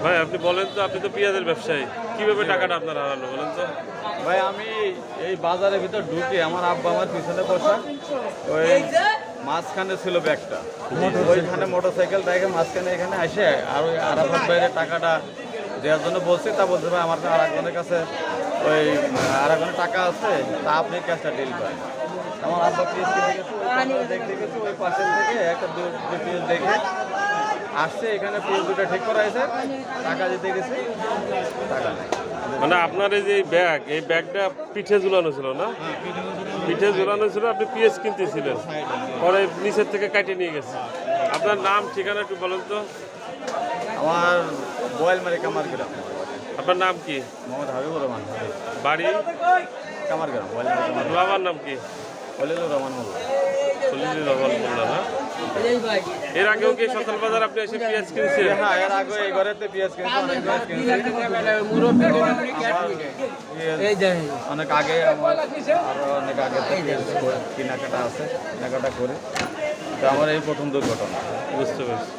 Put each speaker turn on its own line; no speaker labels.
ভাই আপনি বলেন তো, আপনি তো পেঁয়াজের ব্যবসায়ী, কিভাবে টাকাটা আপনার হারালো বলেন তো?
ভাই আমি এই বাজারের ভিতর ঢুকে আমার আব্বা আমার পিছনে বসা, ওই মাঝখানে ছিল ব্যাগটা, ওইখানে মোটরসাইকেল রেখে মাঝখানে এখানে এসে আর ওই আরাফাত ভাইয়ের টাকাটা দেওয়ার জন্য বলছি। তা বলছে ভাই আমার আর একজনের কাছে ওই আর একজনের টাকা আছে, তা আপনি ক্যাশটা ডিল করেন। আমার আব্বা পিএস কিনে গেছে, দেখতে গেছে ওই পাশের থেকে একটা পিএস দেখে আসছে, এখানে পিএস দুটো ঠিক করা হয়েছে, টাকা দিতে গেছে, টাকা নেই।
মানে আপনার এই যে ব্যাগ, এই ব্যাগটা পিঠে ঝুলানো ছিল না? পিঠে ঝুলানো ছিল, আপনি পিএস কিনতেছিলেন, পরে নিচের থেকে কাটে নিয়ে গেছে। আপনার নাম ঠিকানা একটু বলেন তো।
আমার বোয়ালমারি কামারগ্রাম।
আপনার নাম কি?
মোহাম্মদ হাবিবুর রহমান।
বাড়ি?
কামারগ্রাম, বোয়ালমারি কামারগ্রাম।
বাবার নাম কি?
খলিলুর রহমান মোল্লা।
খলিলুর রহমান মোল্লা না? এর আগেও কি সকাল বাজার আপনি এসে পেঁয়াজ কিনছেন?
হ্যাঁ, এর আগে এই ঘরেতে পেঁয়াজ কিনছি, অনেক পেঁয়াজ কিনছি। অনেক আগে আমার আরো অনেক আগে থেকে কেনাকাটা আছে, কেনাকাটা করে। তো আমার এই প্রথম দুর্ঘটনা।
বুঝতে পারছি।